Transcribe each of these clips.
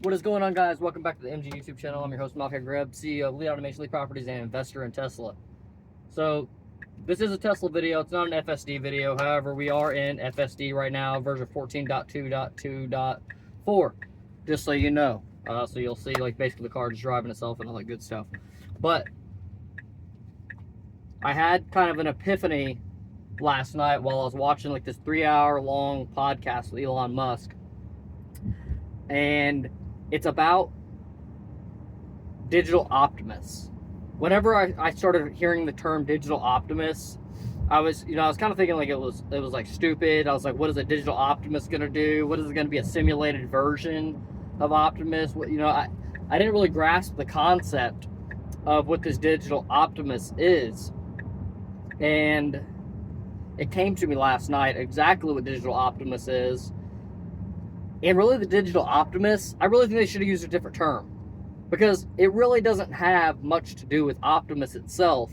What is going on, guys? Welcome back to the MG YouTube channel. I'm your host, Malachi Greb, CEO of Lead Automation Lead Properties and investor in Tesla. So, this is a Tesla video. It's not an FSD video. However, we are in FSD right now, version 14.2.2.4, just so you know. So you'll see, like, basically the car just driving itself and all that good stuff. But I had kind of an epiphany last night while I was watching, like, this 3-hour-long podcast with Elon Musk. And it's about digital Optimus. Whenever I started hearing the term digital Optimus, I was kind of thinking like it was like stupid. I was like, what is a digital Optimus gonna do? What is it gonna be, a simulated version of Optimus? I didn't really grasp the concept of what this digital Optimus is. And it came to me last night exactly what digital Optimus is. And really, the digital Optimus, I really think they should have used a different term, because it really doesn't have much to do with Optimus itself,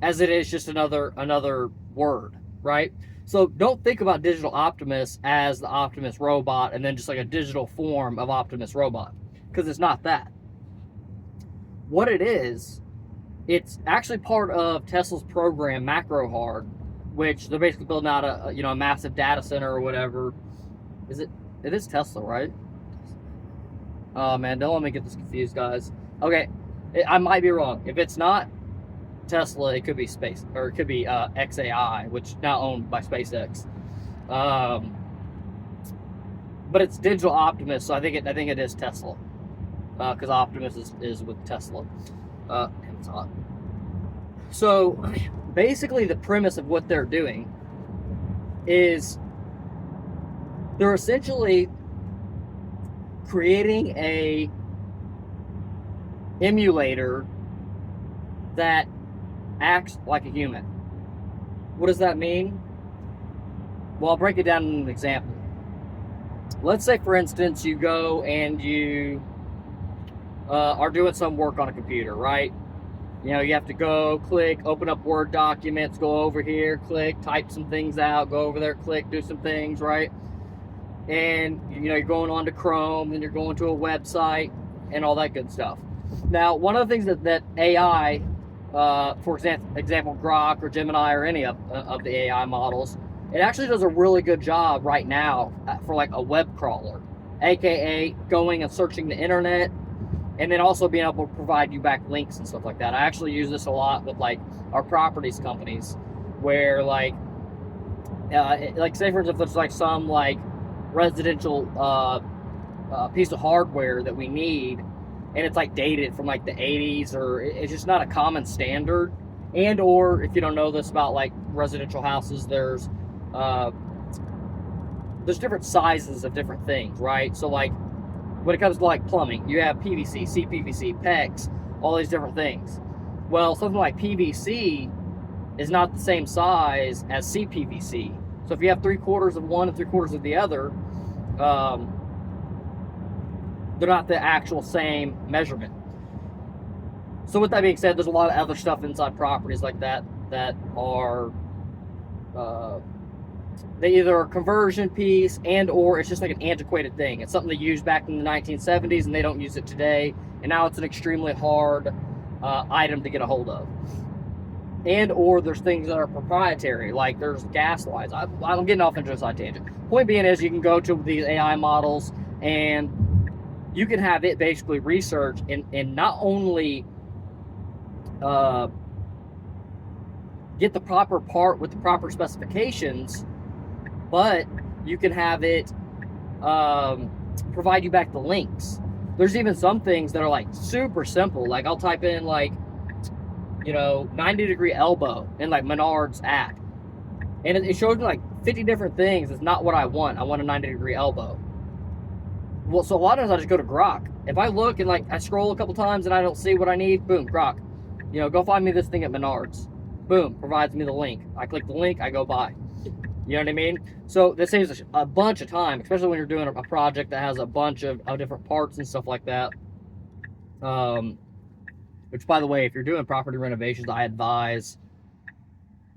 as it is just another word, right? So don't think about digital Optimus as the Optimus Robot and then just like a digital form of Optimus Robot, because it's not that. What it is, it's actually part of Tesla's program Macro Hard, which they're basically building out a massive data center or whatever. It is Tesla, right? Oh man, don't let me get this confused, guys. Okay, I might be wrong. If it's not Tesla, it could be Space, or it could be XAI, which is now owned by SpaceX. But it's digital Optimus, so I think it is Tesla, because Optimus is with Tesla. It's hot. So basically, the premise of what they're doing is they're essentially creating a emulator that acts like a human. What does that mean? Well, I'll break it down in an example. Let's say, for instance, you go and you are doing some work on a computer, right? You have to go, click, open up Word documents, go over here, click, type some things out, go over there, click, do some things, right? And you're going on to Chrome, then you're going to a website and all that good stuff. Now, one of the things that AI, for example, Grok or Gemini or any of the AI models, it actually does a really good job right now for like a web crawler, aka going and searching the internet, and then also being able to provide you back links and stuff like that. I actually use this a lot with like our properties companies, where like say for instance, there's like some like residential piece of hardware that we need, and it's like dated from like the 80s, or it's just not a common standard. And or if you don't know this about like residential houses, there's different sizes of different things, right? So like when it comes to like plumbing, you have PVC, CPVC, PEX, all these different things. Well, something like PVC is not the same size as CPVC. So if you have 3/4 of one and 3/4 of the other, they're not the actual same measurement. So with that being said, there's a lot of other stuff inside properties like that are they either are a conversion piece and or it's just like an antiquated thing. It's something they used back in the 1970s and they don't use it today, and now it's an extremely hard item to get a hold of. And or there's things that are proprietary, like there's gas lines. I'm getting off into a side tangent. Point being is, you can go to these AI models and you can have it basically research and not only get the proper part with the proper specifications, but you can have it provide you back the links. There's even some things that are like super simple. Like I'll type in like 90-degree elbow in like Menard's app, and it shows me like 50 different things. It's not what I want. I want a 90-degree elbow. Well, so a lot of times I just go to Grok. If I look and like I scroll a couple times and I don't see what I need, boom, Grok, go find me this thing at Menard's. Boom, provides me the link. I click the link, I go buy. You know what I mean? So this saves a bunch of time, especially when you're doing a project that has a bunch of different parts and stuff like that. Which, by the way, if you're doing property renovations, I advise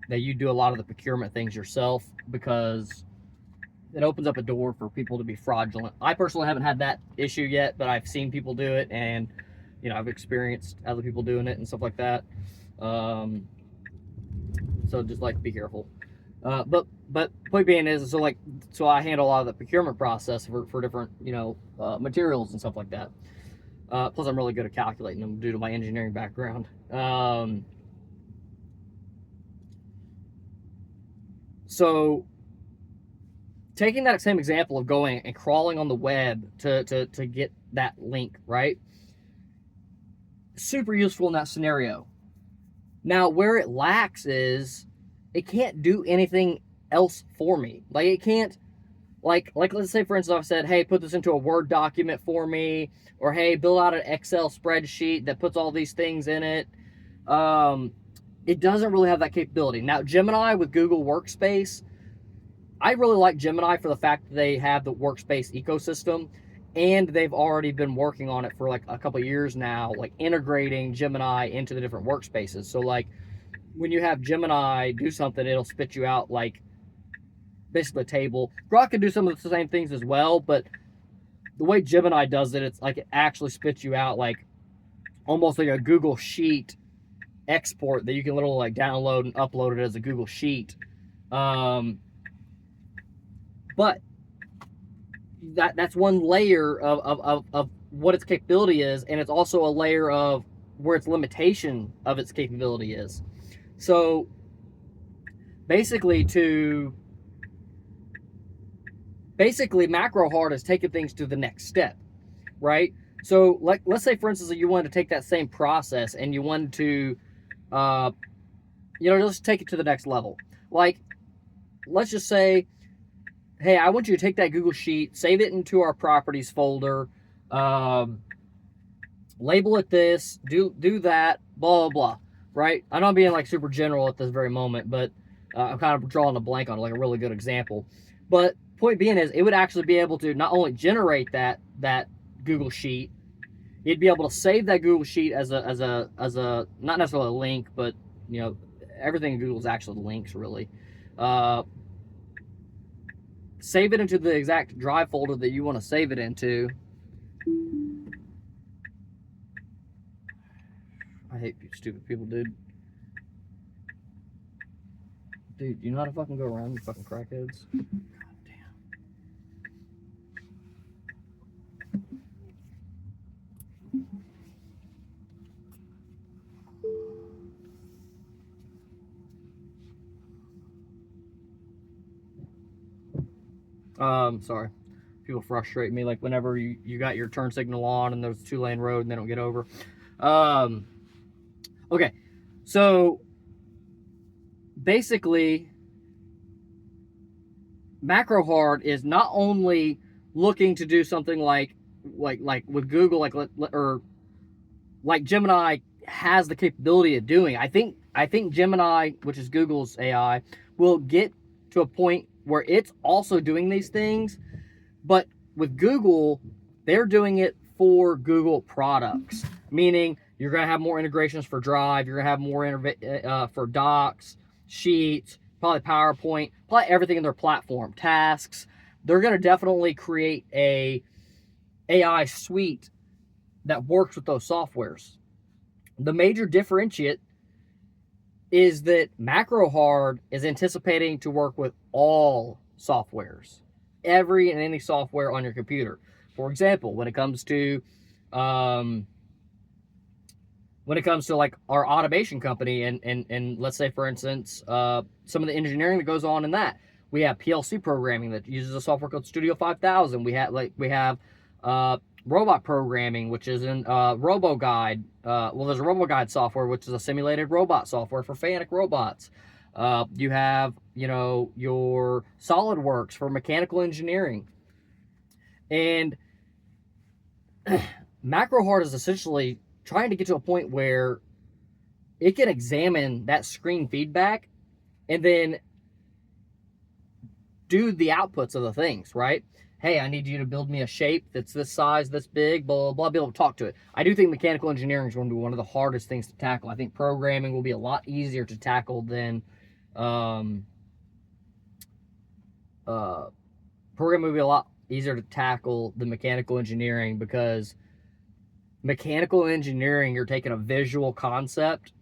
that you do a lot of the procurement things yourself, because it opens up a door for people to be fraudulent. I personally haven't had that issue yet, but I've seen people do it, and I've experienced other people doing it and stuff like that. So just like be careful. But point being is, so I handle a lot of the procurement process for different materials and stuff like that. Plus, I'm really good at calculating them due to my engineering background. So taking that same example of going and crawling on the web to get that link, right? Super useful in that scenario. Now, where it lacks is it can't do anything else for me. Like, it can't, like let's say, for instance, I've said, hey, put this into a Word document for me, or hey, build out an Excel spreadsheet that puts all these things in it. It doesn't really have that capability. Now, Gemini with Google Workspace, I really like Gemini for the fact that they have the workspace ecosystem, and they've already been working on it for like a couple of years now, like integrating Gemini into the different workspaces. So like when you have Gemini do something, it'll spit you out like basically a table. Grok can do some of the same things as well, but the way Gemini does it, it's like it actually spits you out like almost like a Google Sheet export that you can literally like download and upload it as a Google Sheet. But that's one layer of what its capability is, and it's also a layer of where its limitation of its capability is. So basically Macro Hard has taken things to the next step, right? So let's say, for instance, you wanted to take that same process and you wanted to just take it to the next level. Like, let's just say, hey, I want you to take that Google Sheet, save it into our properties folder, label it this, do that, blah, blah, blah, right? I know I'm being like super general at this very moment, but I'm kind of drawing a blank on like a really good example. But point being is, it would actually be able to not only generate that Google Sheet, it'd be able to save that Google Sheet as a not necessarily a link, but everything in Google is actually links, really. Save it into the exact drive folder that you want to save it into. I hate you stupid people, dude. Dude, you know how to fucking go around, you fucking crackheads? Sorry. People frustrate me, like whenever you got your turn signal on and there's a 2-lane road and they don't get over. Okay, so basically, Macro Hard is not only looking to do something like with Google, or like Gemini has the capability of doing. I think Gemini, which is Google's AI, will get to a point where it's also doing these things, but with Google, they're doing it for Google products, meaning you're going to have more integrations for Drive, you're going to have more for Docs, Sheets, probably PowerPoint, probably everything in their platform, tasks. They're going to definitely create a AI suite that works with those softwares. The major differentiate is that Macro Hard is anticipating to work with all softwares, every and any software on your computer. For example, when it comes to like our automation company, and let's say, for instance, some of the engineering that goes on in that, we have PLC programming that uses a software called Studio 5000. We have robot programming, which is in RoboGuide. There's a RoboGuide software, which is a simulated robot software for FANUC robots. You have, your SolidWorks for mechanical engineering. And Macro Hard is essentially trying to get to a point where it can examine that screen feedback and then do the outputs of the things, right? Hey, I need you to build me a shape that's this size, this big, blah, blah, blah, be able to talk to it. I do think mechanical engineering is going to be one of the hardest things to tackle. I think programming will be a lot easier to tackle than programming would be a lot easier to tackle than mechanical engineering, because mechanical engineering, you're taking a visual concept,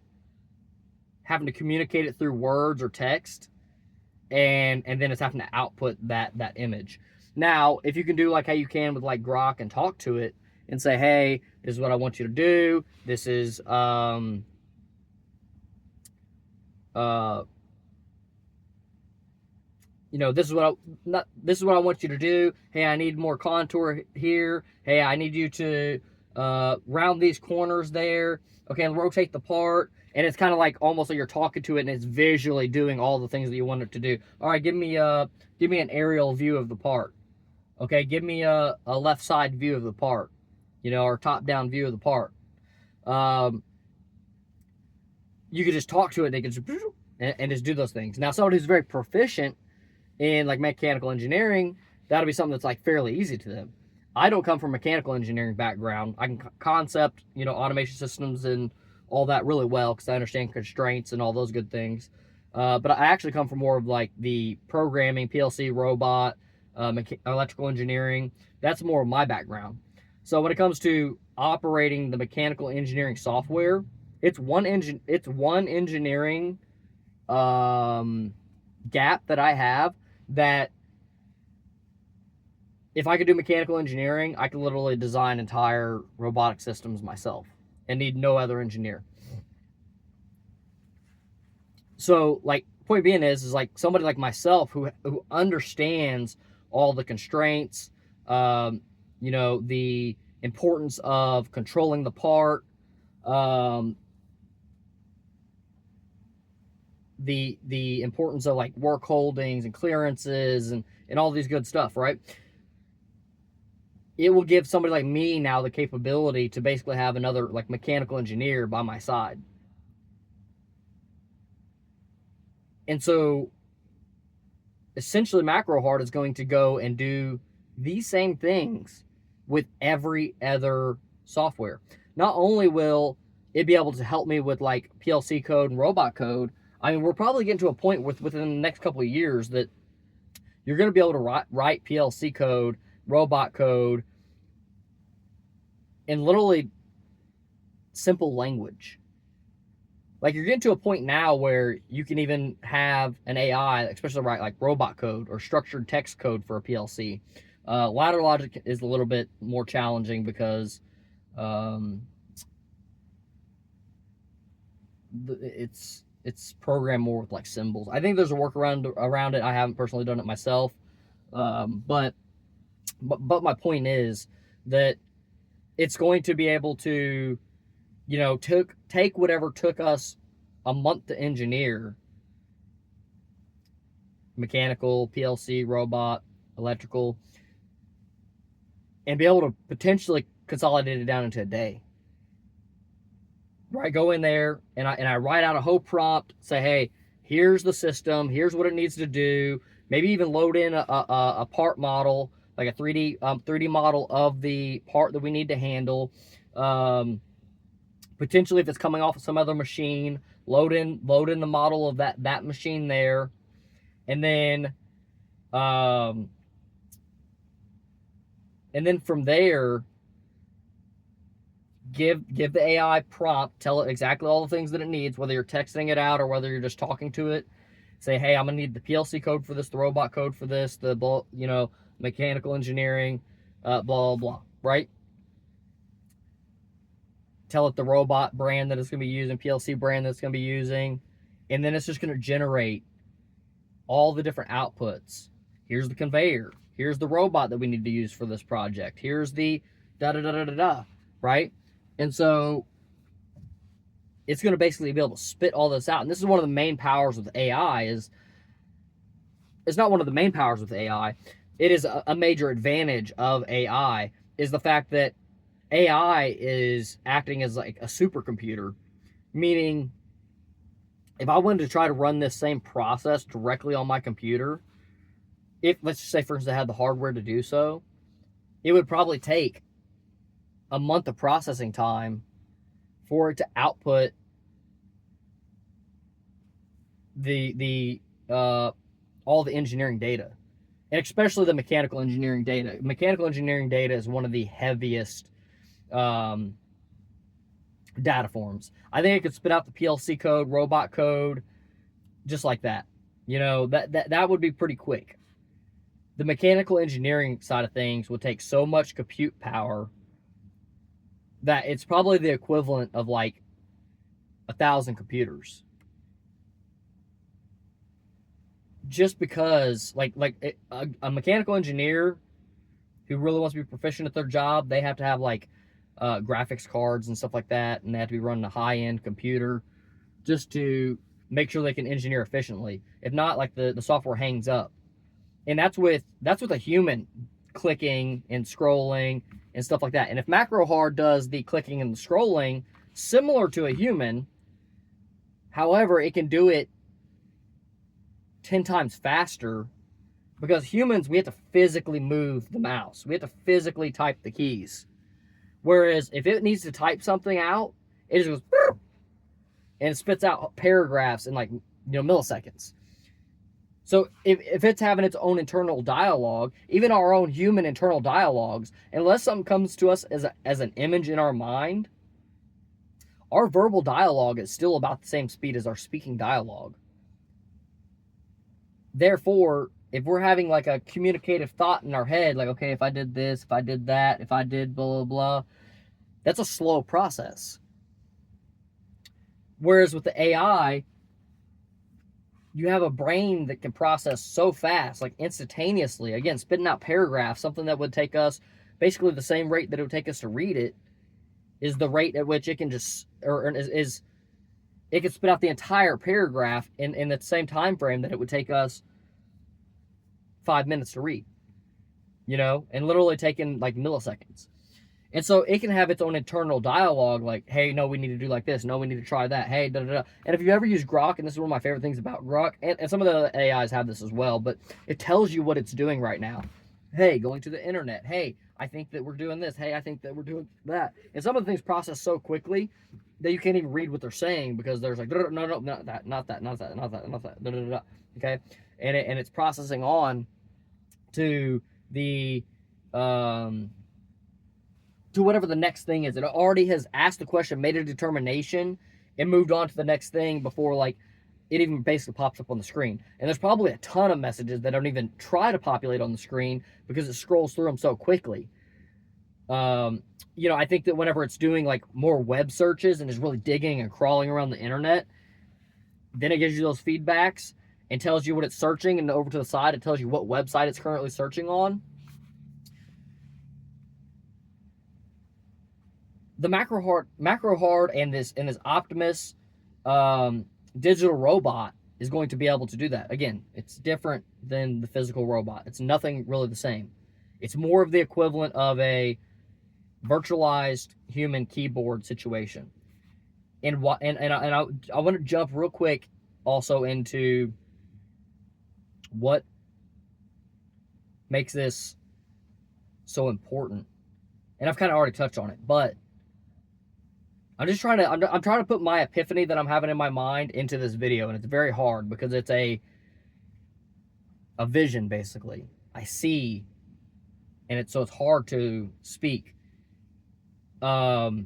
having to communicate it through words or text, and then it's having to output that image. Now, if you can do like how you can with like Grok and talk to it and say, hey, this is what I want you to do. This is this is what I want you to do. Hey, I need more contour here. Hey, I need you to round these corners there. Okay, rotate the part. And it's kind of like almost like you're talking to it, and it's visually doing all the things that you want it to do. All right, give me an aerial view of the part. Okay, give me a left side view of the part, or top down view of the part. You could just talk to it, and it can just do those things. Now, somebody who's very proficient in like mechanical engineering, that'll be something that's like fairly easy to them. I don't come from a mechanical engineering background. I can concept, automation systems and all that really well, because I understand constraints and all those good things. But I actually come from more of like the programming, PLC, robot, electrical engineering. That's more of my background. So when it comes to operating the mechanical engineering software, it's one engineering gap that I have, that if I could do mechanical engineering, I could literally design entire robotic systems myself and need no other engineer. So, like, point being is like somebody like myself who understands all the constraints, the importance of controlling the part, the importance of like work holdings and clearances and all these good stuff, right? It will give somebody like me now the capability to basically have another like mechanical engineer by my side. And so essentially Macro Heart is going to go and do these same things with every other software. Not only will it be able to help me with like PLC code and robot code, I mean, we're probably getting to a point within the next couple of years that you're going to be able to write PLC code, robot code, in literally simple language. Like, you're getting to a point now where you can even have an AI, especially write like robot code or structured text code for a PLC. Ladder logic is a little bit more challenging because it's programmed more with like symbols. I think there's a workaround around it. I haven't personally done it myself, but my point is that it's going to be able to, take whatever took us a month to engineer, mechanical, PLC, robot, electrical, and be able to potentially consolidate it down into a day. Right, go in there and I write out a whole prompt, say, hey, here's the system, here's what it needs to do. Maybe even load in a part model, like a 3D model of the part that we need to handle. Potentially, if it's coming off of some other machine, load in the model of that machine there, and then from there, give the AI prompt, tell it exactly all the things that it needs, whether you're texting it out or whether you're just talking to it. Say, hey, I'm gonna need the PLC code for this, the robot code for this, the mechanical engineering, blah blah blah, right? Tell it the robot brand that it's gonna be using, PLC brand that it's gonna be using, and then it's just gonna generate all the different outputs. Here's the conveyor. Here's the robot that we need to use for this project. Here's the da da da da da da, right? And so it's going to basically be able to spit all this out. And this is one of the main powers with AI. It's not one of the main powers with AI. It is a major advantage of AI, is the fact that AI is acting as like a supercomputer, meaning if I wanted to try to run this same process directly on my computer, if, let's just say, for instance, I had the hardware to do so, it would probably take a month of processing time for it to output the all the engineering data. and especially the mechanical engineering data. Mechanical engineering data is one of the heaviest data forms. I think it could spit out the PLC code, robot code, just like that. That would be pretty quick. The mechanical engineering side of things will take so much compute power that it's probably the equivalent of like 1,000 computers. Just because, a mechanical engineer who really wants to be proficient at their job, they have to have like graphics cards and stuff like that, and they have to be running a high-end computer just to make sure they can engineer efficiently. If not, like the software hangs up, and that's with a human clicking and scrolling and stuff like that. And if Macro Hard does the clicking and the scrolling similar to a human, however, it can do it 10 times faster, because humans, we have to physically move the mouse. We have to physically type the keys. Whereas if it needs to type something out, it just goes and it spits out paragraphs in like milliseconds. So if it's having its own internal dialogue, even our own human internal dialogues, unless something comes to us as an image in our mind, our verbal dialogue is still about the same speed as our speaking dialogue. Therefore, if we're having like a communicative thought in our head, like, okay, if I did this, if I did that, if I did blah, blah, blah, that's a slow process. Whereas with the AI, you have a brain that can process so fast, like instantaneously. Again, spitting out paragraphs, something that would take us basically the same rate that it would take us to read it, is the rate at which it can just, it can spit out the entire paragraph in the same time frame that it would take us 5 minutes to read, and literally taking like milliseconds. And so it can have its own internal dialogue, like, hey, no, we need to do like this. No, we need to try that. Hey, da da da. And if you ever use Grok, and this is one of my favorite things about Grok, and some of the AIs have this as well, but it tells you what it's doing right now. Hey, going to the internet. Hey, I think that we're doing this. Hey, I think that we're doing that. And some of the things process so quickly that you can't even read what they're saying, because there's like, no, not that, not that, not that, not that, not that, da da da. Okay, and it's processing on to the to whatever the next thing is. It already has asked the question, made a determination, and moved on to the next thing before like it even basically pops up on the screen. And there's probably a ton of messages that don't even try to populate on the screen because it scrolls through them so quickly. I think that whenever it's doing like more web searches and is really digging and crawling around the internet, then it gives you those feedbacks and tells you what it's searching, and over to the side it tells you what website it's currently searching on. The Macro Hard and this Optimus digital robot is going to be able to do that. Again, it's different than the physical robot. It's nothing really the same. It's more of the equivalent of a virtualized human keyboard situation. And I want to jump real quick also into what makes this so important. And I've kind of already touched on it, but I'm trying to put my epiphany that I'm having in my mind into this video, and it's very hard because it's a vision, basically. I see, and so it's hard to speak. Macro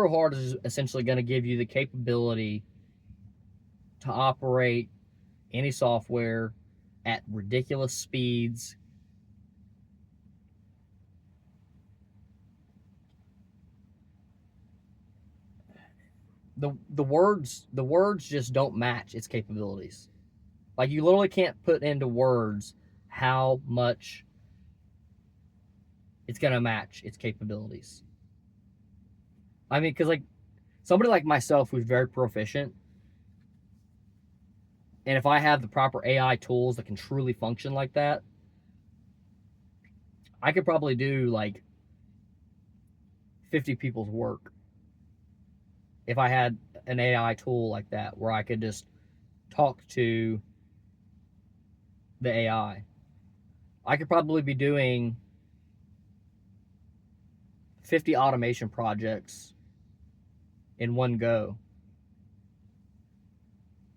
Hard is essentially going to give you the capability to operate any software at ridiculous speeds. The words just don't match its capabilities. Like, you literally can't put into words how much it's gonna match its capabilities. I mean, because like somebody like myself who's very proficient, and if I have the proper AI tools that can truly function like that, I could probably do like 50 people's work if I had an AI tool like that where I could just talk to the AI. I could probably be doing 50 automation projects in one go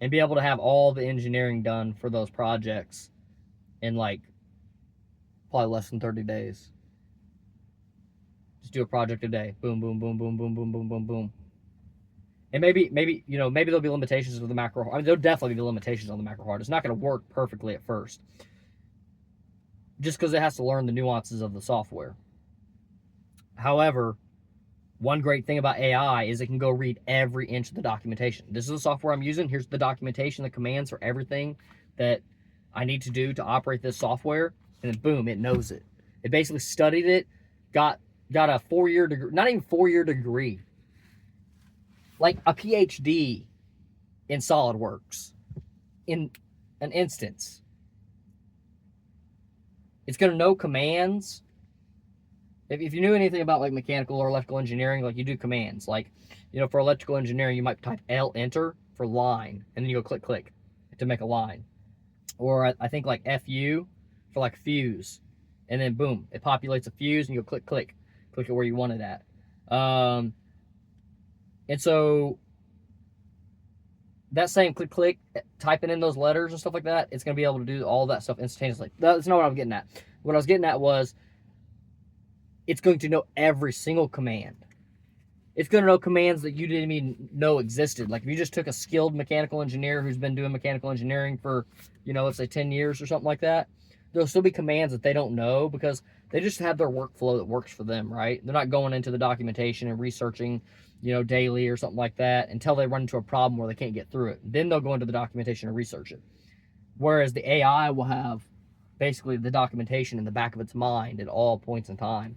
and be able to have all the engineering done for those projects in like probably less than 30 days. Just do a project a day. Boom, boom, boom, boom, boom, boom, boom, boom, boom. And maybe maybe there'll be limitations with the macro. I mean, there'll definitely be limitations on the macro hard. It's not going to work perfectly at first, just because it has to learn the nuances of the software. However, one great thing about AI is it can go read every inch of the documentation. This is the software I'm using. Here's the documentation, the commands for everything that I need to do to operate this software, and then boom, it knows it. It basically studied it, got a 4-year degree, not even 4-year degree, like a PhD in SolidWorks in an instance. It's going to know commands. If you knew anything about like mechanical or electrical engineering, like you do commands. Like, for electrical engineering, you might type L enter for line, and then you go click to make a line. Or I think like FU for like fuse, and then boom, it populates a fuse, and you go click it where you want it at. And so that same click, typing in those letters and stuff like that, it's going to be able to do all that stuff instantaneously. That's not what I'm getting at. What I was getting at was it's going to know every single command. It's going to know commands that you didn't even know existed. Like if you just took a skilled mechanical engineer who's been doing mechanical engineering for, let's say 10 years or something like that, there'll still be commands that they don't know because they just have their workflow that works for them, right? They're not going into the documentation and researching, daily or something like that until they run into a problem where they can't get through it. Then they'll go into the documentation and research it. Whereas the AI will have basically the documentation in the back of its mind at all points in time,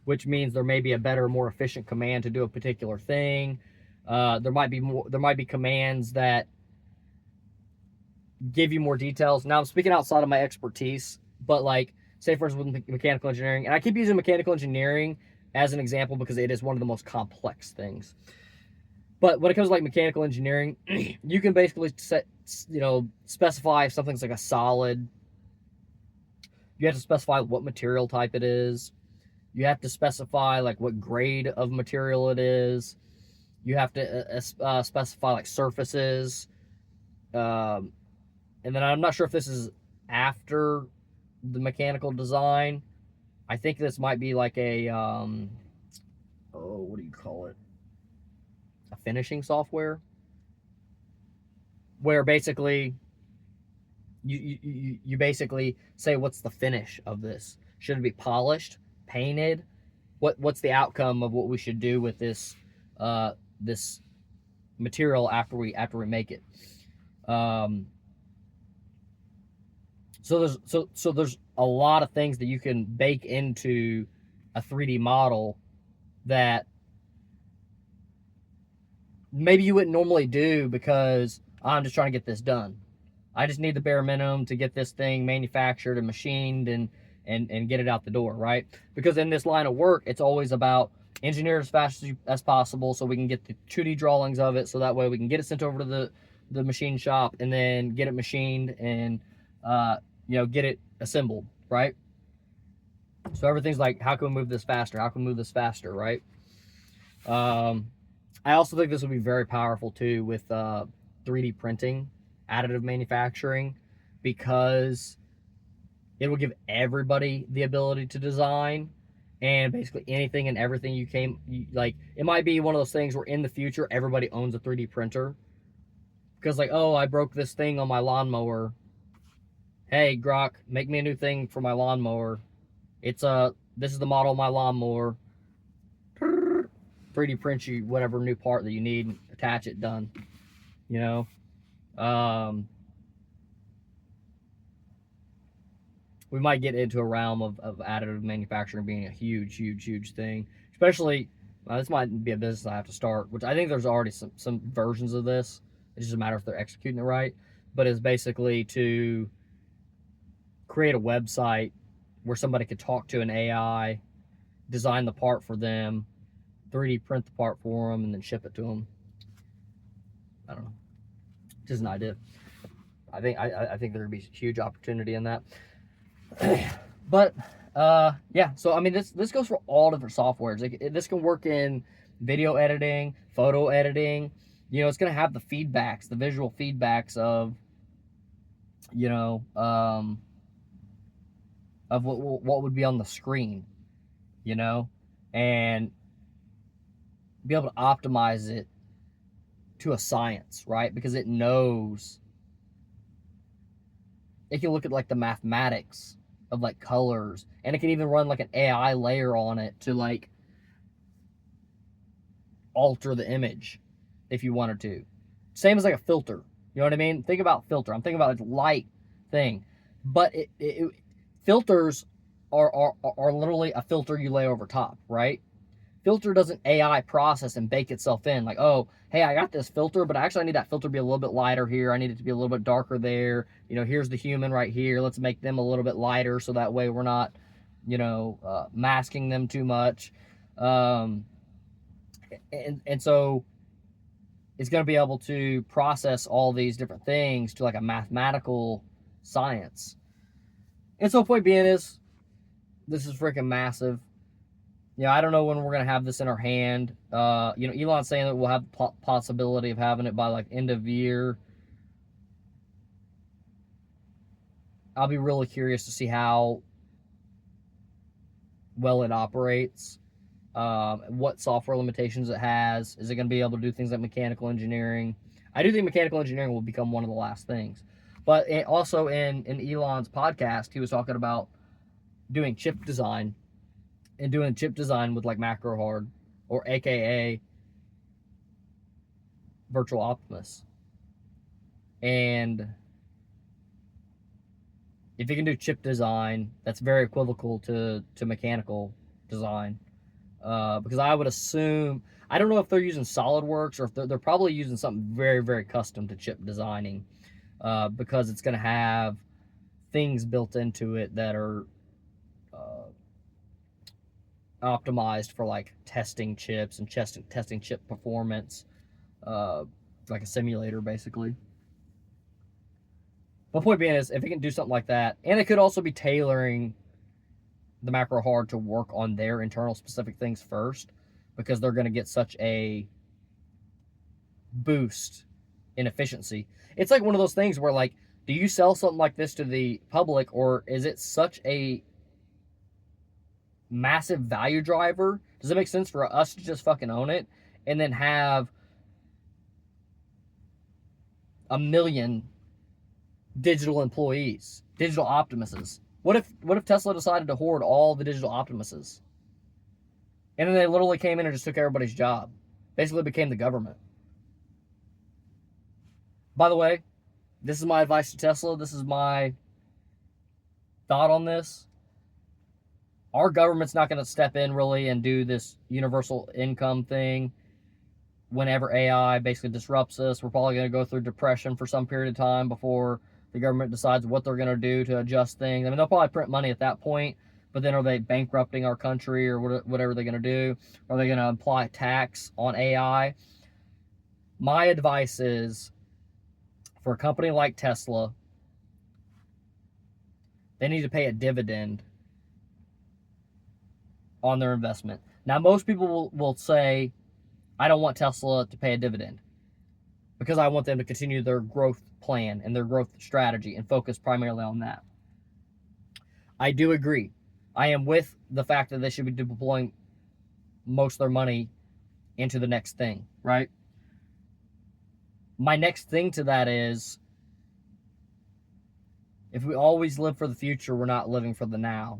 which means there may be a better, more efficient command to do a particular thing. There might be commands that give you more details. Now I'm speaking outside of my expertise, but like, say for instance with mechanical engineering, and I keep using mechanical engineering as an example because it is one of the most complex things. But when it comes to like mechanical engineering, you can basically specify if something's like a solid. You have to specify what material type it is. You have to specify like what grade of material it is. You have to specify like surfaces. And then I'm not sure if this is after the mechanical design. I think this might be like a, what do you call it? A finishing software. Where basically, you basically say what's the finish of this. Should it be polished? Painted? What's the outcome of what we should do with this this material after we make it? So there's a lot of things that you can bake into a 3D model that maybe you wouldn't normally do because I'm just trying to get this done. I just need the bare minimum to get this thing manufactured and machined and get it out the door, right? Because in this line of work, it's always about engineer as fast as possible so we can get the 2D drawings of it so that way we can get it sent over to the machine shop and then get it machined and get it assembled, right? So everything's like, how can we move this faster? How can we move this faster, right? I also think this would be very powerful too with 3D printing, additive manufacturing, because it will give everybody the ability to design and basically anything and everything like, it might be one of those things where in the future, everybody owns a 3D printer. Because like, oh, I broke this thing on my lawnmower. Hey, Grok, make me a new thing for my lawnmower. This is the model of my lawnmower. 3D print you whatever new part that you need, attach it, done. We might get into a realm of additive manufacturing being a huge thing. Especially, this might be a business I have to start, which I think there's already some versions of this. It's just a matter if they're executing it right. But it's basically to create a website where somebody could talk to an AI, design the part for them, 3D print the part for them, and then ship it to them. I don't know. Just an idea. I think there would be huge opportunity in that. But yeah, so I mean this goes for all different softwares. This can work in video editing, photo editing, You know, it's going to have the feedbacks, the visual feedbacks of, you know, of what would be on the screen, you know, and be able to optimize it to a science, right? Because it knows, it can look at like the mathematics of like colors, and it can even run like an AI layer on it to like alter the image if you wanted to. Same as like a filter. You know what I mean? Think about filter. I'm thinking about a light thing, but filters are literally a filter you lay over top, right? Filter doesn't AI process and bake itself in. Like, oh, hey, I got this filter, but actually I need that filter to be a little bit lighter here. I need it to be a little bit darker there. You know, here's the human right here. Let's make them a little bit lighter so that way we're not, you know, masking them too much. And so it's going to be able to process all these different things to like a mathematical science. And so point being is, this is freaking massive. Yeah, I don't know when we're going to have this in our hand. You know, Elon's saying that we'll have the possibility of having it by like end of year. I'll be really curious to see how well it operates, what software limitations it has. Is it going to be able to do things like mechanical engineering? I do think mechanical engineering will become one of the last things. But also in Elon's podcast, he was talking about doing chip design, and doing chip design with like macro hard, or AKA virtual Optimus. And if you can do chip design, that's very equivocal to mechanical design. Because I would assume, I don't know if they're using SolidWorks, or if they're probably using something very, very custom to chip designing, because it's going to have things built into it that are optimized for like testing chips and testing chip performance, like a simulator basically. My point being is, if it can do something like that, and it could also be tailoring the macro hard to work on their internal specific things first, because they're going to get such a boost in efficiency. It's like one of those things where, like, do you sell something like this to the public, or is it such a massive value driver? Does it make sense for us to just fucking own it and then have a million digital employees, digital Optimuses? What if Tesla decided to hoard all the digital Optimuses, and then they literally came in and just took everybody's job, basically became the government? By the way, this is my advice to Tesla. This is my thought on this. Our government's not going to step in really and do this universal income thing whenever AI basically disrupts us. We're probably going to go through depression for some period of time before the government decides what they're going to do to adjust things. I mean, they'll probably print money at that point, but then are they bankrupting our country, or whatever they're going to do? Are they going to apply tax on AI? My advice is, for a company like Tesla, they need to pay a dividend on their investment. Now, most people will say, I don't want Tesla to pay a dividend because I want them to continue their growth plan and their growth strategy and focus primarily on that. I do agree. I am with the fact that they should be deploying most of their money into the next thing, right? My next thing to that is, if we always live for the future, we're not living for the now.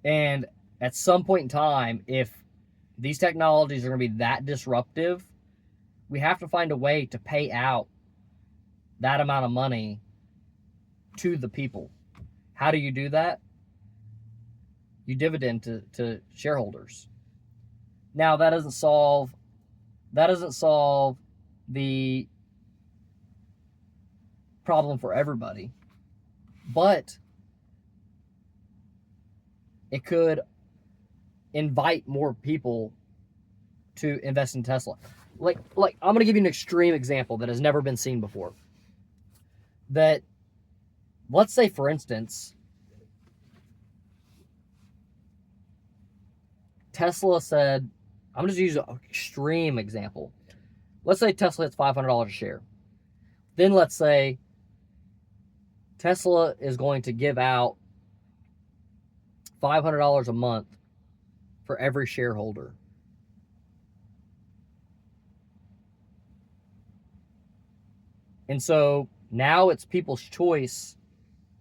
And at some point in time, if these technologies are going to be that disruptive, we have to find a way to pay out that amount of money to the people. How do you do that? You dividend to shareholders. Now, that doesn't solve the problem for everybody, but it could invite more people to invest in Tesla. Like I'm going to give you an extreme example that has never been seen before. That, let's say, for instance, Tesla said, I'm just using an extreme example. let's say Tesla hits $500 a share. Then let's say Tesla is going to give out $500 a month for every shareholder. And so now it's people's choice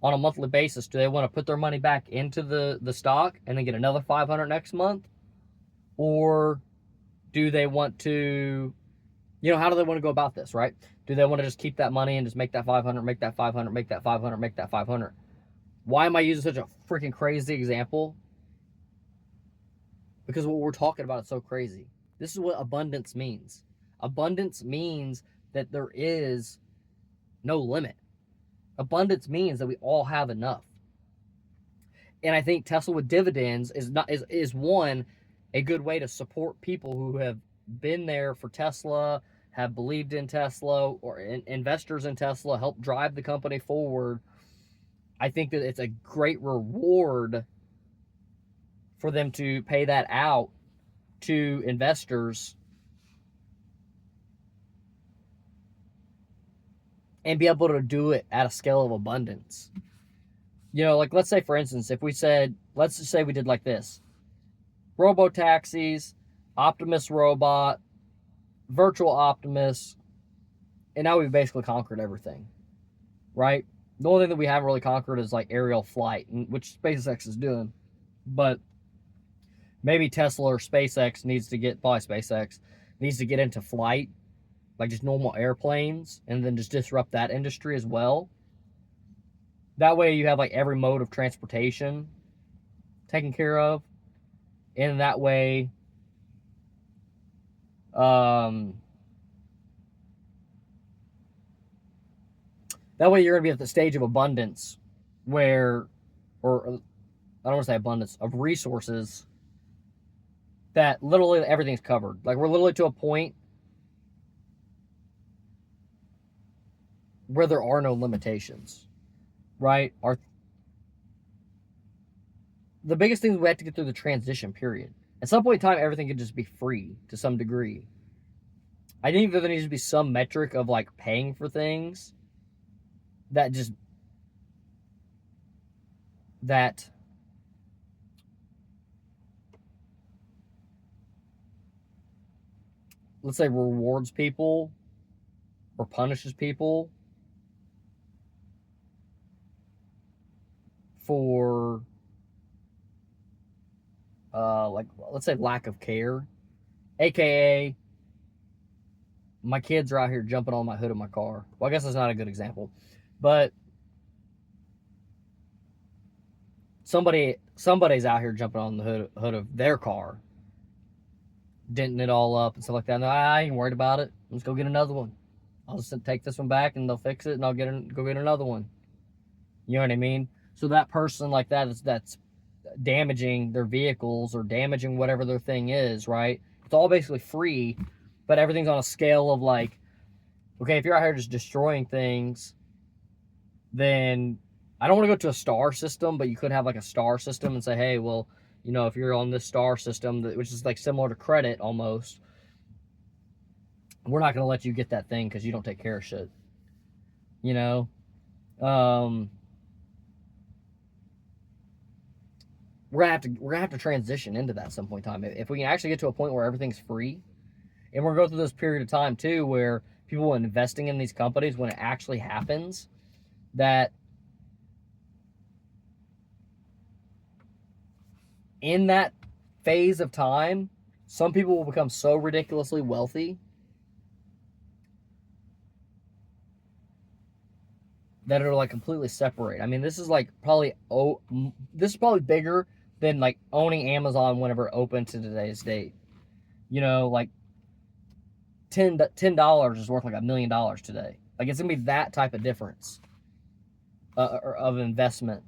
on a monthly basis. Do they want to put their money back into the stock and then get another $500 next month? Or do they want to, how do they want to go about this, right? Do they want to just keep that money and just make that 500, make that 500, make that 500, make that 500? Why am I using such a freaking crazy example? Because what we're talking about is so crazy. This is what abundance means. Abundance means that there is no limit. Abundance means that we all have enough. And I think Tesla with dividends is one, a good way to support people who have been there for Tesla, have believed in Tesla, or investors in Tesla, help drive the company forward. I think that it's a great reward for them to pay that out to investors and be able to do it at a scale of abundance. Like let's say, for instance, if we said, let's just say we did like this: robotaxis, Optimus Robot, virtual Optimus, and now we've basically conquered everything, right? The only thing that we haven't really conquered is like aerial flight, which SpaceX is doing. But maybe Tesla or SpaceX needs to get into flight, like just normal airplanes, and then just disrupt that industry as well. That way you have like every mode of transportation taken care of. And that way, you're going to be at the stage of abundance or I don't want to say abundance, of resources that literally everything's covered. Like we're literally to a point where there are no limitations, right? The biggest thing is we have to get through the transition period. At some point in time, everything can just be free to some degree. I think that there needs to be some metric of like paying for things that let's say rewards people or punishes people for like let's say lack of care, aka my kids are out here jumping on my hood of my car. Well, I guess that's not a good example, but somebody's out here jumping on the hood of their car, denting it all up and stuff like that. No, I ain't worried about it. Let's go get another one. I'll just take this one back and they'll fix it, and I'll go get another one. You know what I mean? So that person like that's damaging their vehicles or damaging whatever their thing is, right? It's all basically free, but everything's on a scale of like, okay, if you're out here just destroying things, then I don't want to go to a star system, but you could have like a star system and say, hey, well, if you're on this star system, which is like similar to credit almost, we're not going to let you get that thing because you don't take care of shit. We're gonna have to transition into that at some point in time. If we can actually get to a point where everything's free, and we're going through this period of time too where people are investing in these companies, when it actually happens, that in that phase of time, some people will become so ridiculously wealthy that it'll like completely separate. I mean, this is probably bigger than like owning Amazon whenever it opened to today's date. Like $10 is worth like $1 million today. Like it's gonna be that type of difference of investment,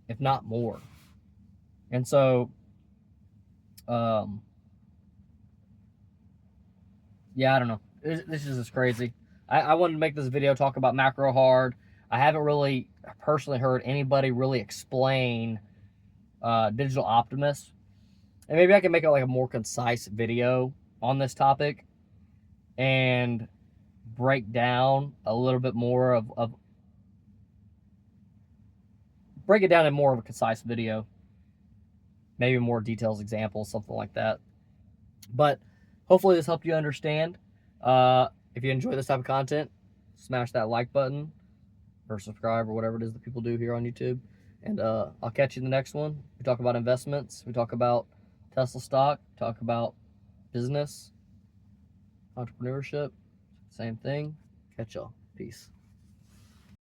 if not more. And so, yeah, I don't know. This is just crazy. I wanted to make this video talk about macro hard. I haven't really personally heard anybody really explain Digital Optimus. And maybe I can make it like a more concise video on this topic. and break down a little bit more of break it down in more of a concise video, maybe more details, examples, something like that. But hopefully this helped you understand. If you enjoy this type of content, smash that like button or subscribe or whatever it is that people do here on YouTube. And I'll catch you in the next one. We talk about investments. We talk about Tesla stock. Talk about business, entrepreneurship. Same thing. Catch y'all. Peace.